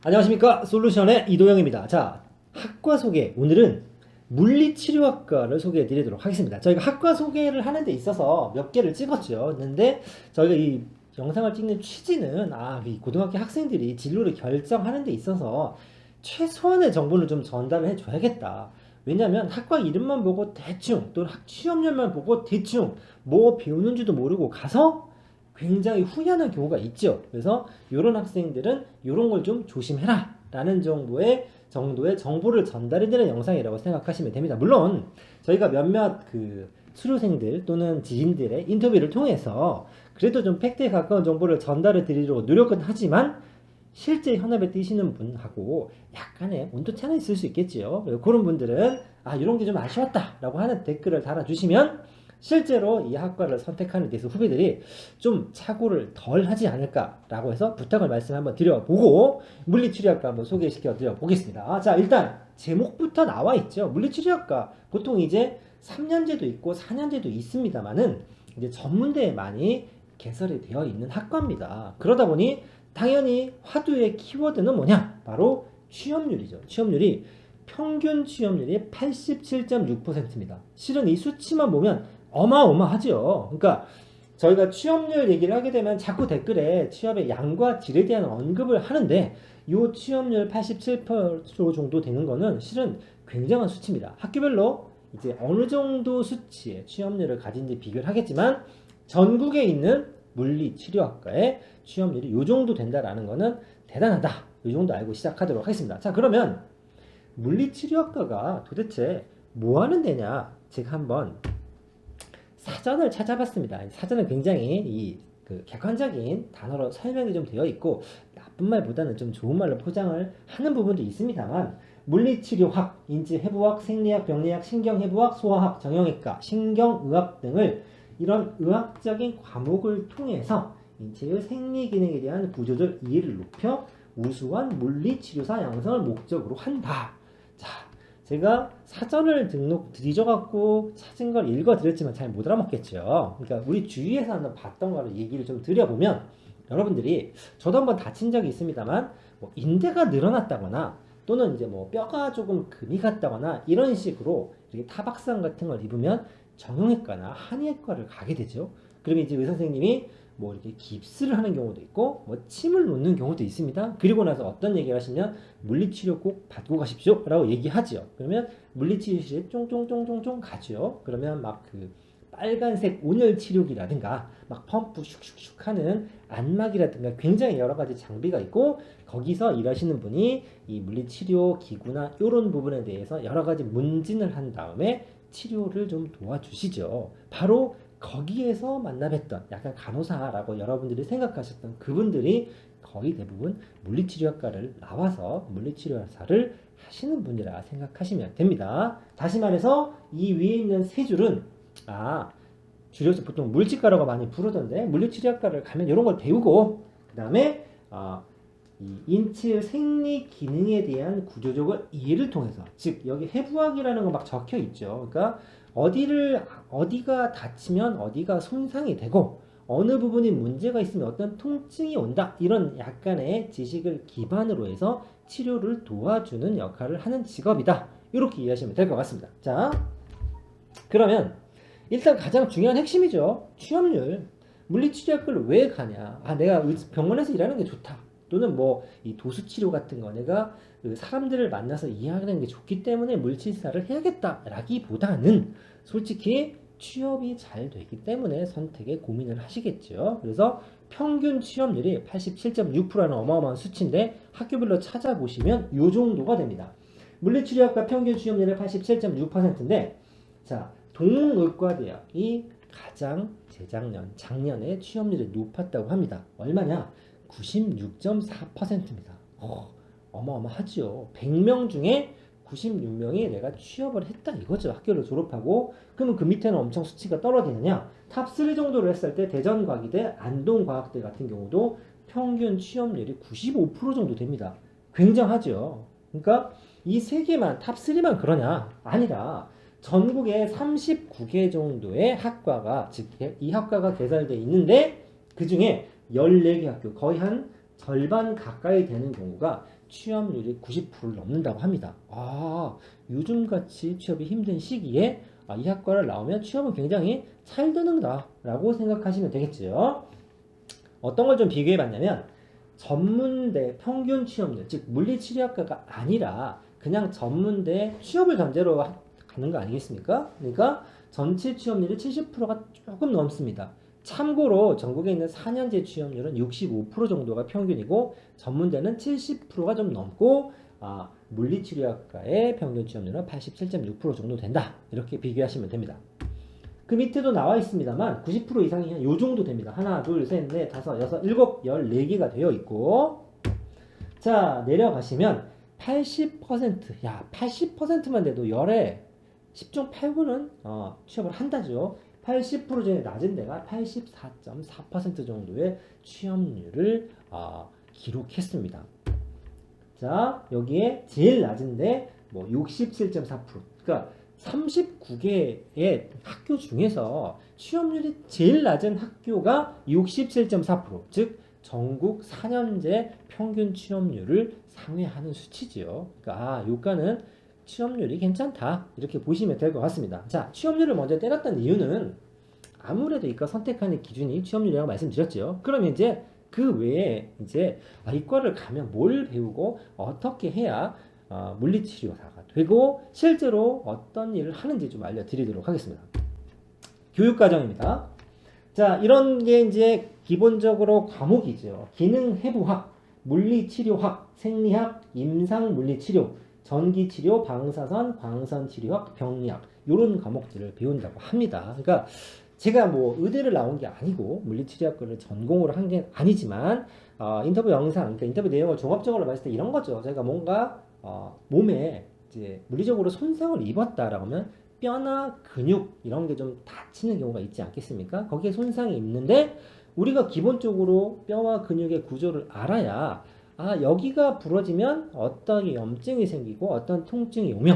안녕하십니까, 솔루션의 이도영입니다. 자, 학과 소개. 오늘은 물리치료학과를 소개해 드리도록 하겠습니다. 저희가 학과 소개를 하는 데 있어서 몇 개를 찍었죠. 근데 저희가 이 영상을 찍는 취지는 이 고등학교 학생들이 진로를 결정하는 데 있어서 최소한의 정보를 좀 전달을 해줘야겠다. 왜냐면 학과 이름만 보고 대충, 또는 학 취업률만 보고 대충 뭐 배우는지도 모르고 가서 굉장히 후회하는 경우가 있죠. 그래서 이런 학생들은 이런 걸 좀 조심해라 라는 정도의 정보를 전달해드리는 영상이라고 생각하시면 됩니다. 물론 저희가 몇몇 수료생들 또는 지인들의 인터뷰를 통해서 그래도 좀 팩트에 가까운 정보를 전달해 드리려고 노력은 하지만 실제 현업에 뛰시는 분하고 약간의 온도차는 있을 수 있겠지요. 그런 분들은 이런 게 좀 아쉬웠다 라고 하는 댓글을 달아주시면 실제로 이 학과를 선택하는 데서 후배들이 좀 착오를 덜 하지 않을까라고 해서 부탁을 말씀 한번 드려보고 물리치료학과 한번 소개시켜 드려보겠습니다. 자, 일단 제목부터 나와 있죠. 물리치료학과 보통 이제 3년제도 있고 4년제도 있습니다만은 이제 전문대에 많이 개설이 되어 있는 학과입니다. 그러다 보니 당연히 화두의 키워드는 뭐냐? 바로 취업률이죠. 취업률이 평균 취업률이 87.6%입니다. 실은 이 수치만 보면 어마어마하죠. 그러니까 저희가 취업률 얘기를 하게 되면 자꾸 댓글에 취업의 양과 질에 대한 언급을 하는데 이 취업률 87% 정도 되는 거는 실은 굉장한 수치입니다. 학교별로 이제 어느 정도 수치의 취업률을 가진지 비교를 하겠지만 전국에 있는 물리치료학과의 취업률이 이 정도 된다라는 거는 대단하다. 이 정도 알고 시작하도록 하겠습니다. 자, 그러면 물리치료학과가 도대체 뭐 하는 데냐? 제가 한번 사전을 찾아봤습니다. 사전은 굉장히 객관적인 단어로 설명이 좀 되어 있고 나쁜 말보다는 좀 좋은 말로 포장을 하는 부분도 있습니다만 물리치료학, 인지해부학, 생리학, 병리학, 신경해부학, 소아학, 정형외과, 신경의학 등을 이런 의학적인 과목을 통해서 인체의 생리기능에 대한 구조적 이해를 높여 우수한 물리치료사 양성을 목적으로 한다. 자, 제가 사전을 뒤져갖고 찾은 걸 읽어드렸지만 잘 못 알아먹겠죠. 그러니까 우리 주위에서 한번 봤던 거를 얘기를 좀 드려보면 여러분들이 저도 한번 다친 적이 있습니다만 뭐 인대가 늘어났다거나 또는 이제 뭐 뼈가 조금 금이 갔다거나 이런 식으로 이렇게 타박상 같은 걸 입으면 정형외과나 한의학과를 가게 되죠. 그러면 이제 의사 선생님이 뭐 이렇게 깁스를 하는 경우도 있고 뭐 침을 놓는 경우도 있습니다. 그리고 나서 어떤 얘기를 하시면 물리치료 꼭 받고 가십시오 라고 얘기하죠. 그러면 물리치료실에 쫑쫑쫑쫑쫑 가죠. 그러면 막 빨간색 온열 치료기라든가 막 펌프 슉슉슉 하는 안마기라든가 굉장히 여러 가지 장비가 있고 거기서 일하시는 분이 이 물리치료 기구나 이런 부분에 대해서 여러 가지 문진을 한 다음에 치료를 좀 도와주시죠. 바로 거기에서 만나뵀던 약간 간호사라고 여러분들이 생각하셨던 그분들이 거의 대부분 물리치료학과를 나와서 물리치료사를 하시는 분이라 생각하시면 됩니다. 다시 말해서 이 위에 있는 세 줄은 줄여서 보통 물치과라고 많이 부르던데 물리치료학과를 가면 이런 걸 배우고 그 다음에 이 인체의 생리 기능에 대한 구조적인 이해를 통해서 즉 여기 해부학이라는 거 막 적혀 있죠. 그러니까 어디가 다치면 어디가 손상이 되고 어느 부분이 문제가 있으면 어떤 통증이 온다 이런 약간의 지식을 기반으로 해서 치료를 도와주는 역할을 하는 직업이다. 이렇게 이해하시면 될 것 같습니다. 자, 그러면 일단 가장 중요한 핵심이죠. 취업률. 물리치료학과를 왜 가냐? 내가 병원에서 일하는 게 좋다. 또는 뭐 이 도수치료 같은 거 내가 사람들을 만나서 이해하는 게 좋기 때문에 물치사를 해야겠다라기보다는 솔직히 취업이 잘 되기 때문에 선택에 고민을 하시겠죠. 그래서 평균 취업률이 87.6%라는 어마어마한 수치인데 학교별로 찾아보시면 이 정도가 됩니다. 물리치료학과 평균 취업률이 87.6%인데 자, 동의과대학이 가장 작년에 취업률이 높았다고 합니다. 얼마냐? 96.4%입니다. 어마어마하죠. 100명 중에 96명이 내가 취업을 했다 이거죠. 학교를 졸업하고. 그러면 그 밑에는 엄청 수치가 떨어지느냐? 탑3 정도를 했을 때 대전과기대, 안동과학대 같은 경우도 평균 취업률이 95% 정도 됩니다. 굉장하죠. 그러니까 이 세 개만 탑3만 그러냐? 아니라 전국에 39개 정도의 학과가 즉 이 학과가 개설되어 있는데 그 중에 14개 학교 거의 한 절반 가까이 되는 경우가 취업률이 90%를 넘는다고 합니다. 요즘같이 취업이 힘든 시기에 이 학과를 나오면 취업은 굉장히 잘 되는다라고 생각하시면 되겠죠. 어떤 걸 좀 비교해 봤냐면 전문대 평균 취업률, 즉 물리치료학과가 아니라 그냥 전문대 취업을 전제로 가는 거 아니겠습니까? 그러니까 전체 취업률이 70%가 조금 넘습니다. 참고로 전국에 있는 4년제 취업률은 65% 정도가 평균이고 전문대는 70%가 좀 넘고 물리치료학과의 평균 취업률은 87.6% 정도 된다. 이렇게 비교하시면 됩니다. 그 밑에도 나와 있습니다만 90% 이상이 요 정도 됩니다. 하나, 둘, 셋, 넷, 다섯, 여섯, 일곱, 14개가 되어 있고 자 내려가시면 80% 80%만 돼도 열에 10중 8구는 취업을 한다죠. 80% 중에 낮은 데가 84.4% 정도의 취업률을 기록했습니다. 자 여기에 제일 낮은데 뭐 67.4% 그러니까 39개의 학교 중에서 취업률이 제일 낮은 학교가 67.4%, 즉 전국 4년제 평균 취업률을 상회하는 수치지요. 그러니까 요가는 취업률이 괜찮다 이렇게 보시면 될 것 같습니다. 자, 취업률을 먼저 때렸던 이유는 아무래도 이과 선택하는 기준이 취업률이라고 말씀드렸죠. 그러면 이제 그 외에 이제 이과를 가면 뭘 배우고 어떻게 해야 물리치료사가 되고 실제로 어떤 일을 하는지 좀 알려드리도록 하겠습니다. 교육과정입니다. 자, 이런 게 이제 기본적으로 과목이죠. 기능해부학, 물리치료학, 생리학, 임상물리치료, 전기치료, 방사선, 광선치료학, 병리학 이런 과목들을 배운다고 합니다. 그러니까 제가 뭐 의대를 나온 게 아니고 물리치료학과를 전공으로 한 게 아니지만 인터뷰 영상, 그러니까 인터뷰 내용을 종합적으로 봤을 때 이런 거죠. 제가 뭔가 몸에 이제 물리적으로 손상을 입었다라고 하면 뼈나 근육 이런 게 좀 다치는 경우가 있지 않겠습니까? 거기에 손상이 있는데 우리가 기본적으로 뼈와 근육의 구조를 알아야 여기가 부러지면 어떤 염증이 생기고 어떤 통증이 오며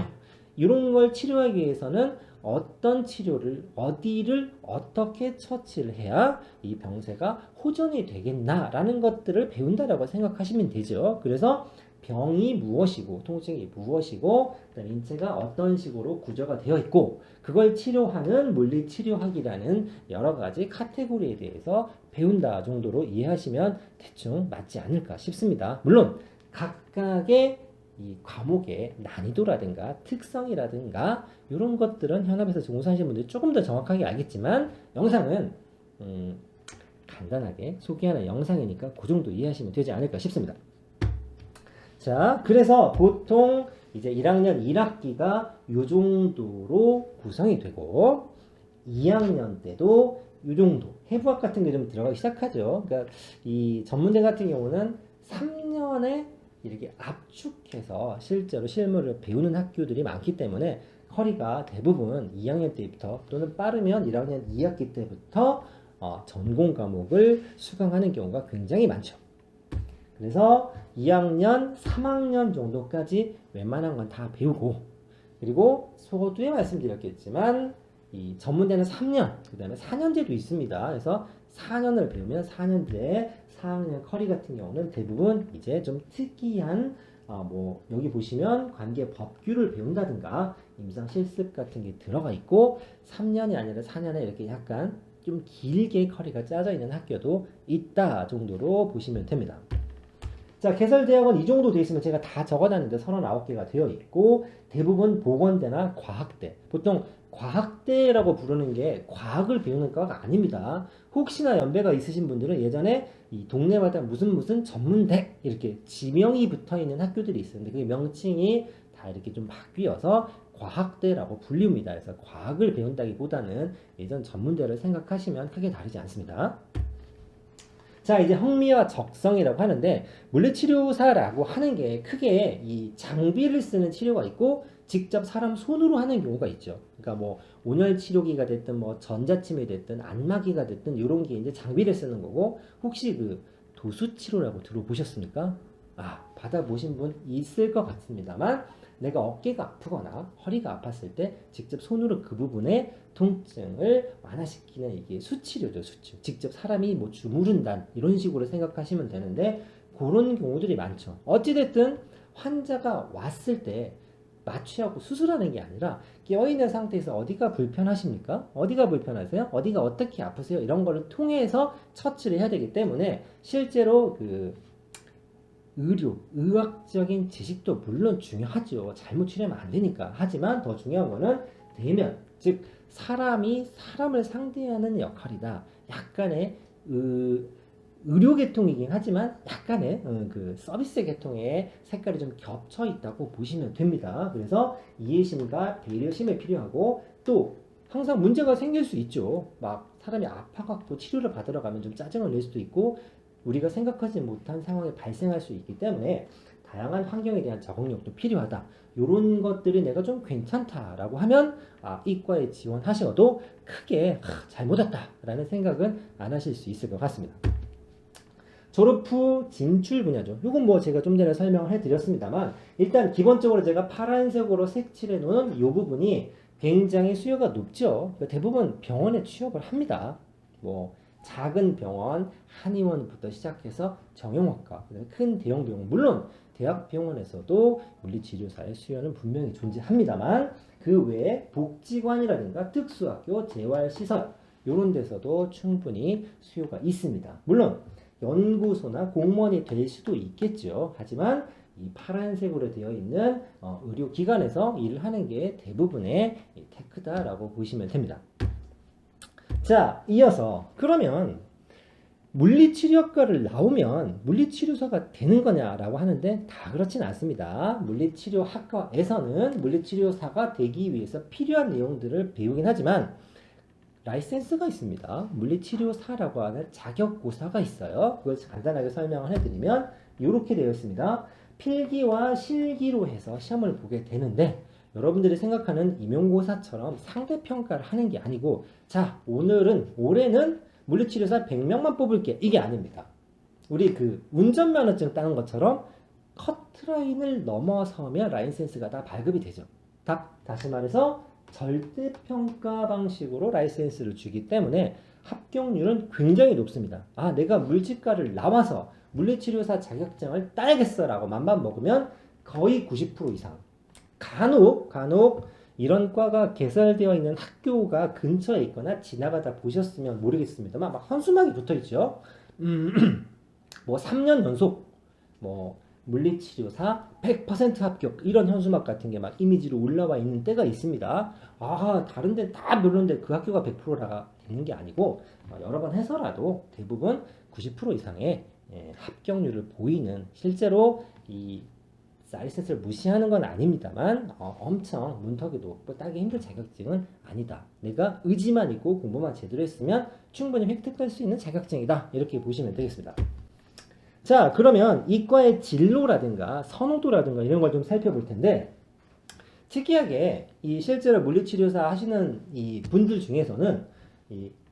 이런 걸 치료하기 위해서는 어떤 치료를 어디를 어떻게 처치를 해야 이 병세가 호전이 되겠나라는 것들을 배운다라고 생각하시면 되죠. 그래서 병이 무엇이고 통증이 무엇이고 그다음에 인체가 어떤 식으로 구조가 되어 있고 그걸 치료하는 물리치료학이라는 여러 가지 카테고리에 대해서 배운다 정도로 이해하시면 대충 맞지 않을까 싶습니다. 물론 각각의 이 과목의 난이도라든가 특성이라든가 이런 것들은 현업에서 종사하시는 분들이 조금 더 정확하게 알겠지만 영상은 간단하게 소개하는 영상이니까 그 정도 이해하시면 되지 않을까 싶습니다. 자, 그래서 보통 이제 1학년 1학기가 요 정도로 구성이 되고 2학년 때도 요 정도 해부학 같은 게 좀 들어가기 시작하죠. 그러니까 이 전문대 같은 경우는 3년에 이렇게 압축해서 실제로 실무를 배우는 학교들이 많기 때문에 커리가 대부분 2학년 때부터 또는 빠르면 1학년 2학기 때부터 전공 과목을 수강하는 경우가 굉장히 많죠. 그래서 2학년, 3학년 정도까지 웬만한 건 다 배우고 그리고 서두에 말씀드렸겠지만 이 전문대는 3년, 그 다음에 4년제도 있습니다. 그래서 4년을 배우면 4년제 4학년 커리 같은 경우는 대부분 이제 좀 특이한 뭐 여기 보시면 관계 법규를 배운다든가 임상 실습 같은 게 들어가 있고 3년이 아니라 4년에 이렇게 약간 좀 길게 커리가 짜져 있는 학교도 있다 정도로 보시면 됩니다. 자, 개설대학은 이 정도 돼 있으면 제가 다 적어놨는데 39개가 되어 있고 대부분 보건대나 과학대, 보통 과학대라고 부르는 게 과학을 배우는 과가 아닙니다. 혹시나 연배가 있으신 분들은 예전에 이 동네마다 무슨 전문대 이렇게 지명이 붙어 있는 학교들이 있었는데 그 명칭이 다 이렇게 좀 바뀌어서 과학대라고 불립니다. 그래서 과학을 배운다기보다는 예전 전문대를 생각하시면 크게 다르지 않습니다. 자, 이제 흥미와 적성이라고 하는데 물리치료사라고 하는 게 크게 이 장비를 쓰는 치료가 있고 직접 사람 손으로 하는 경우가 있죠. 그러니까 뭐 온열 치료기가 됐든 뭐 전자침이 됐든 안마기가 됐든 이런 게 이제 장비를 쓰는 거고 혹시 그 도수 치료라고 들어보셨습니까? 받아보신 분 있을 것 같습니다만 내가 어깨가 아프거나 허리가 아팠을 때 직접 손으로 그 부분에 통증을 완화시키는 이게 수치료죠, 수치료. 직접 사람이 뭐 주무른다 이런 식으로 생각하시면 되는데 그런 경우들이 많죠. 어찌됐든 환자가 왔을 때 마취하고 수술하는 게 아니라 깨어있는 상태에서 어디가 불편하십니까? 어디가 불편하세요? 어디가 어떻게 아프세요? 이런 거를 통해서 처치를 해야 되기 때문에 실제로 그 의학적인 지식도 물론 중요하죠. 잘못 치료하면 안 되니까. 하지만 더 중요한 거는 대면, 즉 사람이 사람을 상대하는 역할이다. 약간의 의료 계통이긴 하지만 약간의 그 서비스 계통의 색깔이 좀 겹쳐 있다고 보시면 됩니다. 그래서 이해심과 배려심이 필요하고 또 항상 문제가 생길 수 있죠. 막 사람이 아파갖고 치료를 받으러 가면 좀 짜증을 낼 수도 있고 우리가 생각하지 못한 상황이 발생할 수 있기 때문에 다양한 환경에 대한 적응력도 필요하다. 이런 것들이 내가 좀 괜찮다라고 하면 이과에 지원하셔도 크게 잘못 왔다라는 생각은 안 하실 수 있을 것 같습니다. 졸업 후 진출 분야죠. 이건 뭐 제가 좀 전에 설명을 해드렸습니다만 일단 기본적으로 제가 파란색으로 색칠해 놓은 이 부분이 굉장히 수요가 높죠. 대부분 병원에 취업을 합니다. 뭐 작은 병원, 한의원부터 시작해서 정형외과, 큰 대형 병원, 물론 대학병원에서도 물리치료사의 수요는 분명히 존재합니다만 그 외에 복지관이라든가 특수학교, 재활시설 이런 데서도 충분히 수요가 있습니다. 물론 연구소나 공무원이 될 수도 있겠죠. 하지만 이 파란색으로 되어 있는 의료기관에서 일을 하는 게 대부분의 테크다라고 보시면 됩니다. 자, 이어서 그러면 물리치료학과를 나오면 물리치료사가 되는 거냐라고 하는데 다 그렇진 않습니다. 물리치료학과에서는 물리치료사가 되기 위해서 필요한 내용들을 배우긴 하지만 라이센스가 있습니다. 물리치료사라고 하는 자격고사가 있어요. 그걸 간단하게 설명을 해드리면 이렇게 되어 있습니다. 필기와 실기로 해서 시험을 보게 되는데 여러분들이 생각하는 임용고사처럼 상대평가를 하는 게 아니고 자 올해는 물리치료사 100명만 뽑을게 이게 아닙니다. 우리 그 운전면허증 따는 것처럼 커트라인을 넘어서면 라이센스가 다 발급이 되죠. 다시 말해서 절대평가 방식으로 라이센스를 주기 때문에 합격률은 굉장히 높습니다. 내가 물치과를 나와서 물리치료사 자격증을 따야겠어 라고 맘만 먹으면 거의 90% 이상 간혹 이런 과가 개설되어 있는 학교가 근처에 있거나 지나가다 보셨으면 모르겠습니다만 막 현수막이 붙어 있죠. 뭐 3년 연속 뭐 물리치료사 100% 합격 이런 현수막 같은 게 막 이미지로 올라와 있는 때가 있습니다. 다른 데 다 별론데 그 학교가 100%가 되는 게 아니고 여러 번 해서라도 대부분 90% 이상의 합격률을 보이는 실제로 이 라이센스를 무시하는 건 아닙니다만 엄청 문턱이 높고 따기 힘든 자격증은 아니다. 내가 의지만 있고 공부만 제대로 했으면 충분히 획득할 수 있는 자격증이다. 이렇게 보시면 되겠습니다. 자, 그러면 이과의 진로라든가 선호도라든가 이런 걸 좀 살펴볼 텐데 특이하게 이 실제로 물리치료사 하시는 이 분들 중에서는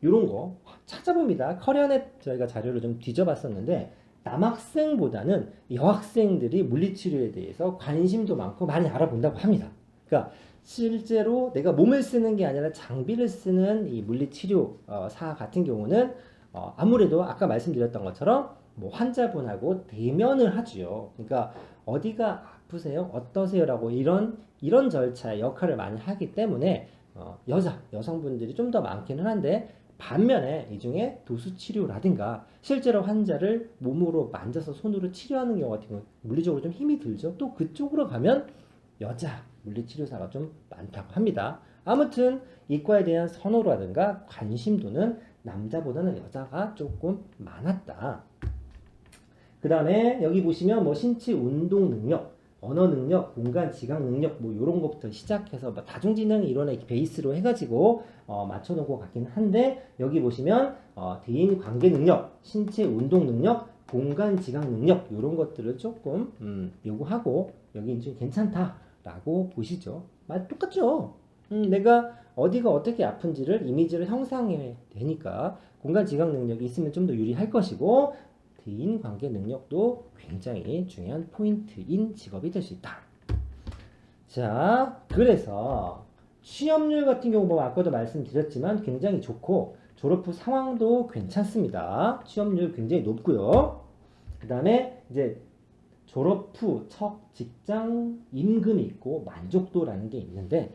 이런 거 찾아봅니다. 커리어넷 저희가 자료를 좀 뒤져봤었는데 남학생보다는 여학생들이 물리치료에 대해서 관심도 많고 많이 알아본다고 합니다. 그러니까 실제로 내가 몸을 쓰는 게 아니라 장비를 쓰는 이 물리치료사 같은 경우는 아무래도 아까 말씀드렸던 것처럼 뭐 환자분하고 대면을 하지요. 그러니까 어디가 아프세요? 어떠세요? 라고 이런 절차의 역할을 많이 하기 때문에 여성분들이 좀 더 많기는 한데 반면에 이 중에 도수치료라든가 실제로 환자를 몸으로 만져서 손으로 치료하는 경우 같은 경우 물리적으로 좀 힘이 들죠. 또 그쪽으로 가면 여자 물리치료사가 좀 많다고 합니다. 아무튼 이과에 대한 선호라든가 관심도는 남자보다는 여자가 조금 많았다. 그 다음에 여기 보시면 뭐 신체 운동 능력, 언어 능력, 공간 지각 능력 뭐 이런 것부터 시작해서 뭐 다중지능 이론의 베이스로 해가지고 맞춰놓은 것 같긴 한데 여기 보시면 대인 관계 능력, 신체 운동 능력, 공간 지각 능력 이런 것들을 조금 요구하고 여기 좀 괜찮다라고 보시죠. 똑같죠. 내가 어디가 어떻게 아픈지를 이미지를 형상해 되니까 공간 지각 능력이 있으면 좀 더 유리할 것이고 대인 관계 능력도 굉장히 중요한 포인트인 직업이 될 수 있다. 자, 그래서 취업률 같은 경우 보면 아까도 말씀드렸지만 굉장히 좋고 졸업 후 상황도 괜찮습니다. 취업률 굉장히 높고요. 그 다음에 이제 졸업 후 첫 직장 임금이 있고 만족도라는 게 있는데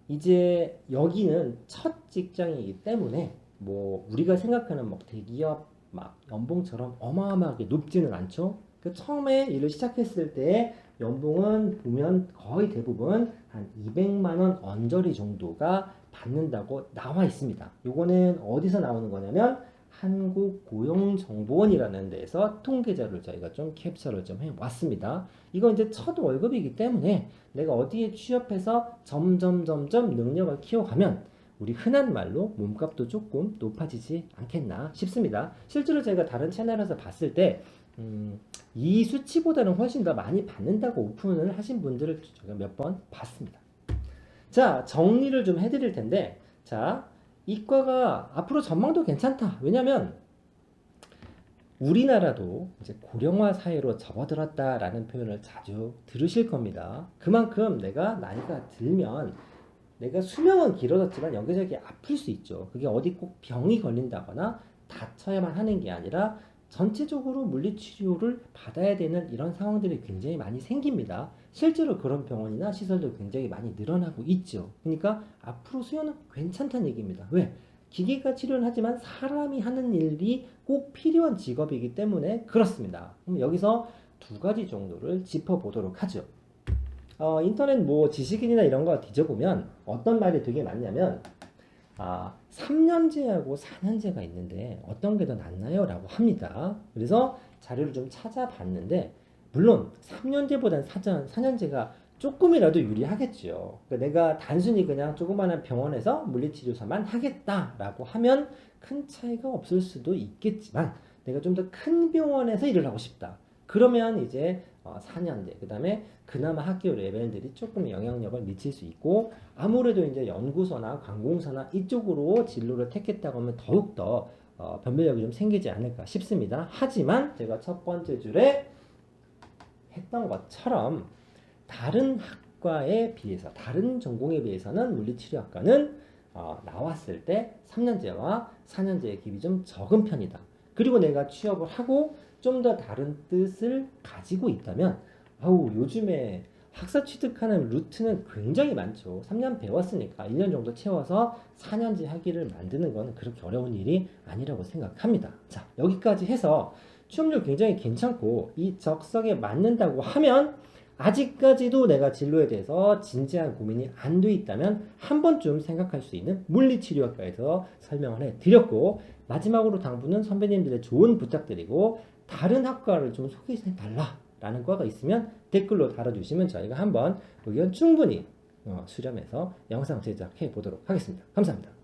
이제 여기는 첫 직장이기 때문에 뭐 우리가 생각하는 막 대기업 막 연봉처럼 어마어마하게 높지는 않죠. 그 처음에 일을 시작했을 때 연봉은 보면 거의 대부분 한 200만 원 언저리 정도가 받는다고 나와 있습니다. 요거는 어디서 나오는 거냐면 한국고용정보원이라는 데서 통계자료를 저희가 좀 캡처를 좀 해왔습니다. 이건 이제 첫 월급이기 때문에 내가 어디에 취업해서 점점 능력을 키워가면 우리 흔한 말로 몸값도 조금 높아지지 않겠나 싶습니다. 실제로 제가 다른 채널에서 봤을 때 이 수치보다는 훨씬 더 많이 받는다고 오픈을 하신 분들을 제가 몇 번 봤습니다. 자, 정리를 좀 해드릴 텐데, 자, 이과가 앞으로 전망도 괜찮다. 왜냐면 우리나라도 이제 고령화 사회로 접어들었다라는 표현을 자주 들으실 겁니다. 그만큼 내가 나이가 들면 내가 수명은 길어졌지만 여기저기 아플 수 있죠. 그게 어디 꼭 병이 걸린다거나 다쳐야만 하는 게 아니라 전체적으로 물리치료를 받아야 되는 이런 상황들이 굉장히 많이 생깁니다. 실제로 그런 병원이나 시설도 굉장히 많이 늘어나고 있죠. 그러니까 앞으로 수요는 괜찮다는 얘기입니다. 왜? 기계가 치료는 하지만 사람이 하는 일이 꼭 필요한 직업이기 때문에 그렇습니다. 그럼 여기서 두 가지 정도를 짚어보도록 하죠. 인터넷 뭐 지식인이나 이런 거 뒤져보면 어떤 말이 되게 많냐면 3년제하고 4년제가 있는데 어떤 게 더 낫나요? 라고 합니다. 그래서 자료를 좀 찾아봤는데 물론 3년제보다는 4년제가 조금이라도 유리하겠죠. 그러니까 내가 단순히 그냥 조그마한 병원에서 물리치료사만 하겠다라고 하면 큰 차이가 없을 수도 있겠지만 내가 좀 더 큰 병원에서 일을 하고 싶다. 그러면 이제 4년제, 그 다음에 그나마 학교 레벨들이 조금 영향력을 미칠 수 있고 아무래도 이제 연구소나 관공서나 이쪽으로 진로를 택했다고 하면 더욱더 변별력이 좀 생기지 않을까 싶습니다. 하지만 제가 첫 번째 줄에 했던 것처럼 다른 학과에 비해서 다른 전공에 비해서는 물리치료학과는 나왔을 때 3년제와 4년제의 갭이 좀 적은 편이다. 그리고 내가 취업을 하고 좀 더 다른 뜻을 가지고 있다면 요즘에 학사 취득하는 루트는 굉장히 많죠. 3년 배웠으니까 1년 정도 채워서 4년제 학위를 만드는 건 그렇게 어려운 일이 아니라고 생각합니다. 자, 여기까지 해서 취업률 굉장히 괜찮고 이 적성에 맞는다고 하면 아직까지도 내가 진로에 대해서 진지한 고민이 안 돼 있다면 한 번쯤 생각할 수 있는 물리치료학과에서 설명을 해드렸고 마지막으로 당부는 선배님들의 좋은 부탁드리고 다른 학과를 좀 소개해 달라라는 과가 있으면 댓글로 달아주시면 저희가 한번 의견 충분히 수렴해서 영상 제작해 보도록 하겠습니다. 감사합니다.